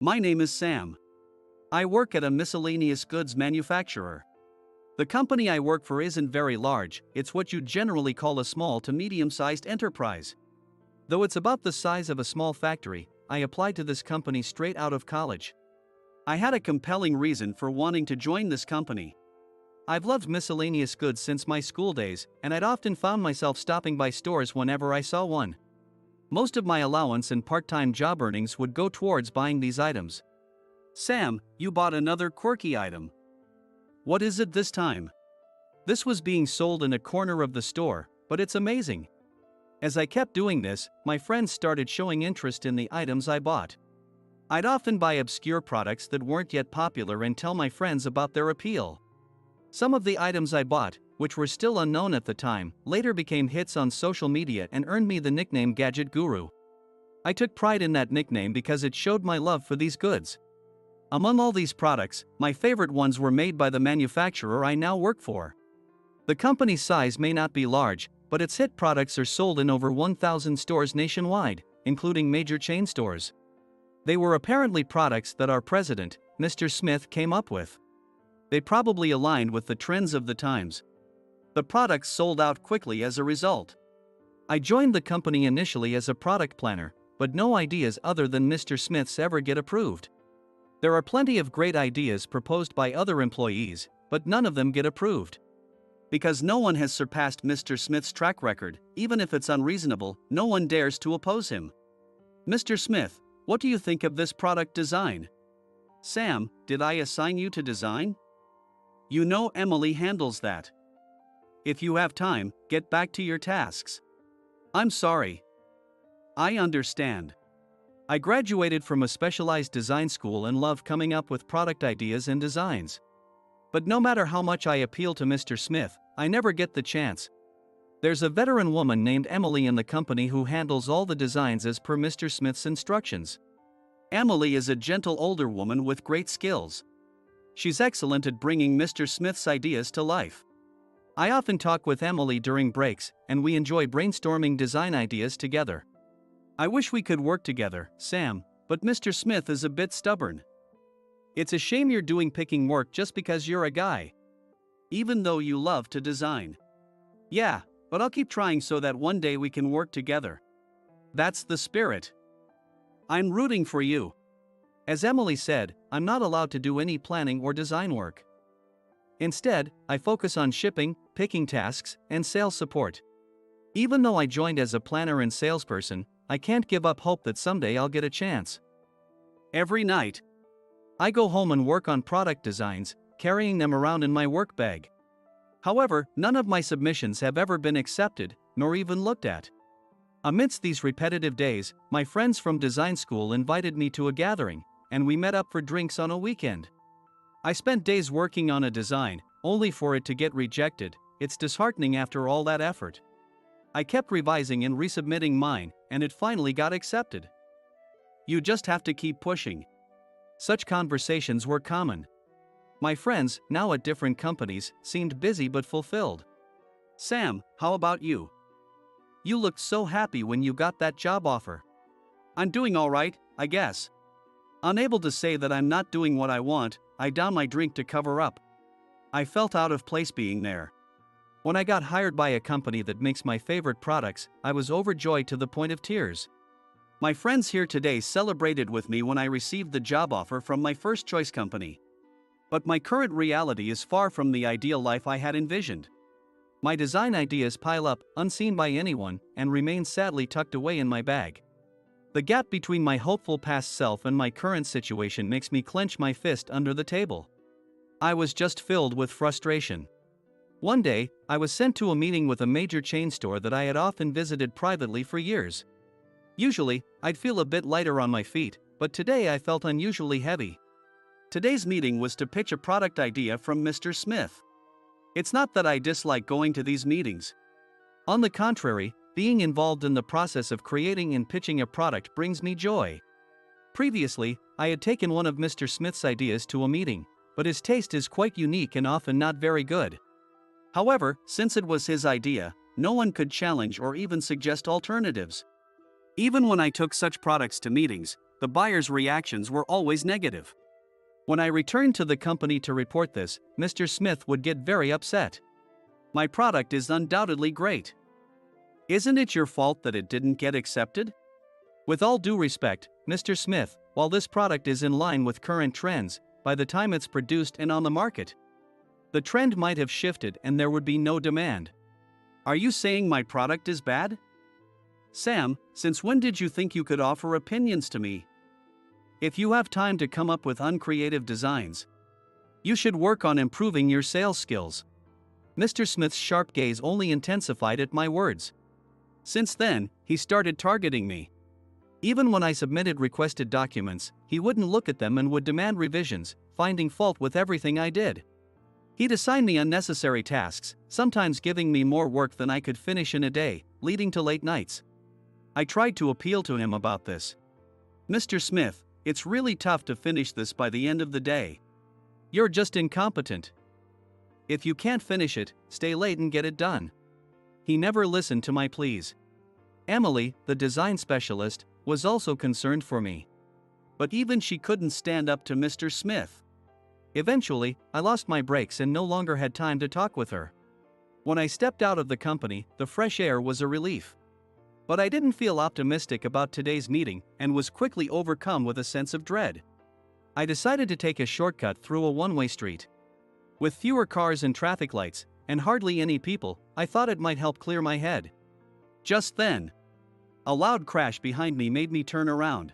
My name is Sam. I work at a miscellaneous goods manufacturer. The company I work for isn't very large, it's what you'd generally call a small to medium-sized enterprise. Though it's about the size of a small factory, I applied to this company straight out of college. I had a compelling reason for wanting to join this company. I've loved miscellaneous goods since my school days, and I'd often found myself stopping by stores whenever I saw one. Most of my allowance and part-time job earnings would go towards buying these items. Sam, you bought another quirky item. What is it this time? This was being sold in a corner of the store, but it's amazing. As I kept doing this, my friends started showing interest in the items I bought. I'd often buy obscure products that weren't yet popular and tell my friends about their appeal. Some of the items I bought, which were still unknown at the time, later became hits on social media and earned me the nickname Gadget Guru. I took pride in that nickname because it showed my love for these goods. Among all these products, my favorite ones were made by the manufacturer I now work for. The company's size may not be large, but its hit products are sold in over 1,000 stores nationwide, including major chain stores. They were apparently products that our president, Mr. Smith, came up with. They probably aligned with the trends of the times. The products sold out quickly as a result. I joined the company initially as a product planner, but no ideas other than Mr. Smith's ever get approved. There are plenty of great ideas proposed by other employees, but none of them get approved. Because no one has surpassed Mr. Smith's track record, even if it's unreasonable, no one dares to oppose him. Mr. Smith, what do you think of this product design? Sam, did I assign you to design? You know Emily handles that. If you have time, get back to your tasks. I'm sorry. I understand. I graduated from a specialized design school and love coming up with product ideas and designs. But no matter how much I appeal to Mr. Smith, I never get the chance. There's a veteran woman named Emily in the company who handles all the designs as per Mr. Smith's instructions. Emily is a gentle older woman with great skills. She's excellent at bringing Mr. Smith's ideas to life. I often talk with Emily during breaks, and we enjoy brainstorming design ideas together. I wish we could work together, Sam, but Mr. Smith is a bit stubborn. It's a shame you're doing picking work just because you're a guy. Even though you love to design. Yeah, but I'll keep trying so that one day we can work together. That's the spirit. I'm rooting for you. As Emily said, I'm not allowed to do any planning or design work. Instead, I focus on shipping, picking tasks, and sales support. Even though I joined as a planner and salesperson, I can't give up hope that someday I'll get a chance. Every night, I go home and work on product designs, carrying them around in my work bag. However, none of my submissions have ever been accepted, nor even looked at. Amidst these repetitive days, my friends from design school invited me to a gathering, and we met up for drinks on a weekend. I spent days working on a design, only for it to get rejected. It's disheartening after all that effort. I kept revising and resubmitting mine, and it finally got accepted. You just have to keep pushing. Such conversations were common. My friends, now at different companies, seemed busy but fulfilled. Sam, how about you? You looked so happy when you got that job offer. I'm doing all right, I guess. Unable to say that I'm not doing what I want, I down my drink to cover up. I felt out of place being there. When I got hired by a company that makes my favorite products, I was overjoyed to the point of tears. My friends here today celebrated with me when I received the job offer from my first choice company. But my current reality is far from the ideal life I had envisioned. My design ideas pile up, unseen by anyone, and remain sadly tucked away in my bag. The gap between my hopeful past self and my current situation makes me clench my fist under the table. I was just filled with frustration. One day, I was sent to a meeting with a major chain store that I had often visited privately for years. Usually, I'd feel a bit lighter on my feet, but today I felt unusually heavy. Today's meeting was to pitch a product idea from Mr. Smith. It's not that I dislike going to these meetings. On the contrary, being involved in the process of creating and pitching a product brings me joy. Previously, I had taken one of Mr. Smith's ideas to a meeting, but his taste is quite unique and often not very good. However, since it was his idea, no one could challenge or even suggest alternatives. Even when I took such products to meetings, The buyer's reactions were always negative. When I returned to the company to report this, Mr. Smith would get very upset. My product is undoubtedly great. Isn't it your fault that it didn't get accepted? With all due respect, Mr. Smith, while this product is in line with current trends, by the time it's produced and on the market, the trend might have shifted and there would be no demand. Are you saying my product is bad? Sam, since when did you think you could offer opinions to me? If you have time to come up with uncreative designs, you should work on improving your sales skills. Mr. Smith's sharp gaze only intensified at my words. Since then, he started targeting me. Even when I submitted requested documents, he wouldn't look at them and would demand revisions, finding fault with everything I did. He'd assign me unnecessary tasks, sometimes giving me more work than I could finish in a day, leading to late nights. I tried to appeal to him about this. Mr. Smith, it's really tough to finish this by the end of the day. You're just incompetent. If you can't finish it, stay late and get it done. He never listened to my pleas. Emily, the design specialist, was also concerned for me. But even she couldn't stand up to Mr. Smith. Eventually, I lost my brakes and no longer had time to talk with her. When I stepped out of the company, the fresh air was a relief. But I didn't feel optimistic about today's meeting and was quickly overcome with a sense of dread. I decided to take a shortcut through a one-way street. With fewer cars and traffic lights, and hardly any people, I thought it might help clear my head. Just then, a loud crash behind me made me turn around.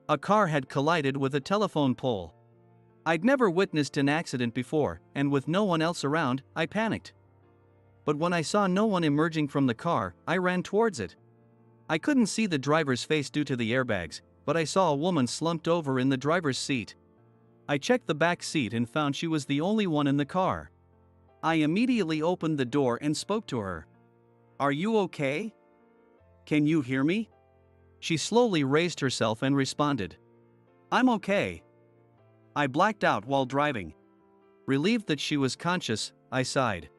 A car had collided with a telephone pole. I'd never witnessed an accident before, and with no one else around, I panicked. But when I saw no one emerging from the car, I ran towards it. I couldn't see the driver's face due to the airbags, but I saw a woman slumped over in the driver's seat. I checked the back seat and found she was the only one in the car. I immediately opened the door and spoke to her. "Are you okay? Can you hear me?" She slowly raised herself and responded, "I'm okay." I blacked out while driving. Relieved that she was conscious, I sighed.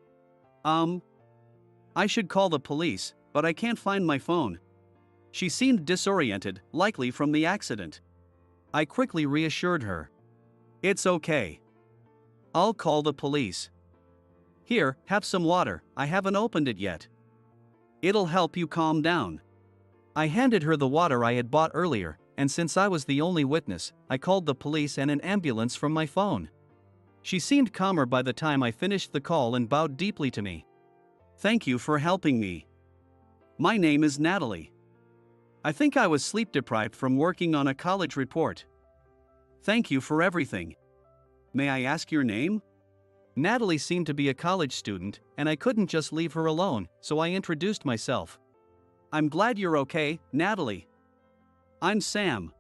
I should call the police, but I can't find my phone." She seemed disoriented, likely from the accident. I quickly reassured her. "It's okay. I'll call the police. Here, have some water, I haven't opened it yet. It'll help you calm down." I handed her the water I had bought earlier, and since I was the only witness, I called the police and an ambulance from my phone. She seemed calmer by the time I finished the call and bowed deeply to me. "Thank you for helping me. My name is Natalie. I think I was sleep deprived from working on a college report. Thank you for everything. May I ask your name?" Natalie seemed to be a college student, and I couldn't just leave her alone, so I introduced myself. "I'm glad you're okay, Natalie. I'm Sam.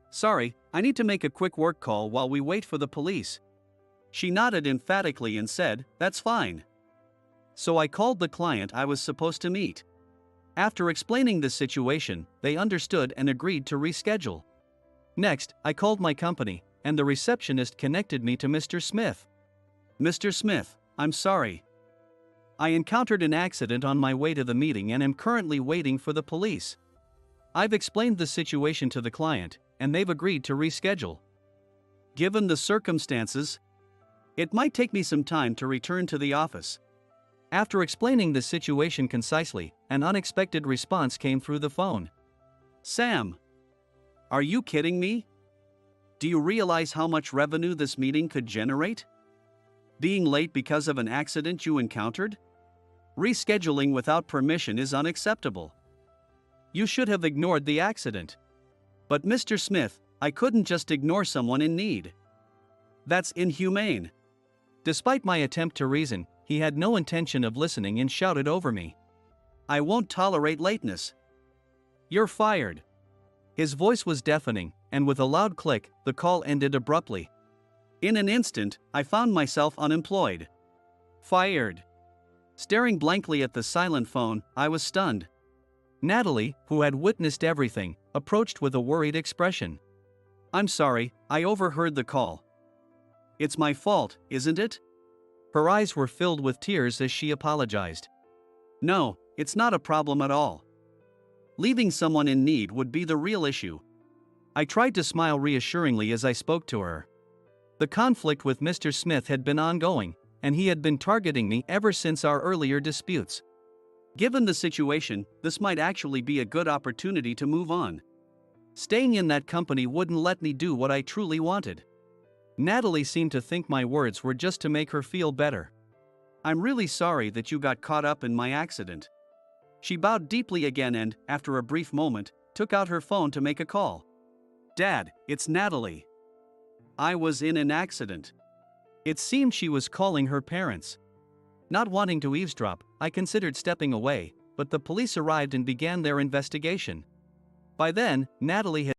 Sorry, I need to make a quick work call while we wait for the police." She nodded emphatically and said, "That's fine." So I called the client I was supposed to meet. After explaining the situation, they understood and agreed to reschedule. Next, I called my company, and the receptionist connected me to Mr. Smith. "Mr. Smith, I'm sorry. I encountered an accident on my way to the meeting and am currently waiting for the police. I've explained the situation to the client, and they've agreed to reschedule. Given the circumstances, it might take me some time to return to the office." After explaining the situation concisely, an unexpected response came through the phone. "Sam, are you kidding me? Do you realize how much revenue this meeting could generate? Being late because of an accident you encountered? Rescheduling without permission is unacceptable. You should have ignored the accident." "But Mr. Smith, I couldn't just ignore someone in need. That's inhumane." Despite my attempt to reason, he had no intention of listening and shouted over me, "I won't tolerate lateness. You're fired." His voice was deafening, and with a loud click, the call ended abruptly. In an instant, I found myself unemployed. Fired. Staring blankly at the silent phone, I was stunned. Natalie, who had witnessed everything, approached with a worried expression. "I'm sorry, I overheard the call. It's my fault, isn't it?" Her eyes were filled with tears as she apologized. "No, it's not a problem at all. Leaving someone in need would be the real issue. I tried to smile reassuringly as I spoke to her. The conflict with Mr. Smith had been ongoing, and he had been targeting me ever since our earlier disputes. Given the situation, this might actually be a good opportunity to move on. Staying in that company wouldn't let me do what I truly wanted. Natalie seemed to think my words were just to make her feel better. I'm really sorry that you got caught up in my accident. She bowed deeply again and, after a brief moment, took out her phone to make a call. Dad, it's Natalie. I was in an accident. It seemed she was calling her parents. Not wanting to eavesdrop, I considered stepping away, but the police arrived and began their investigation. By then, Natalie had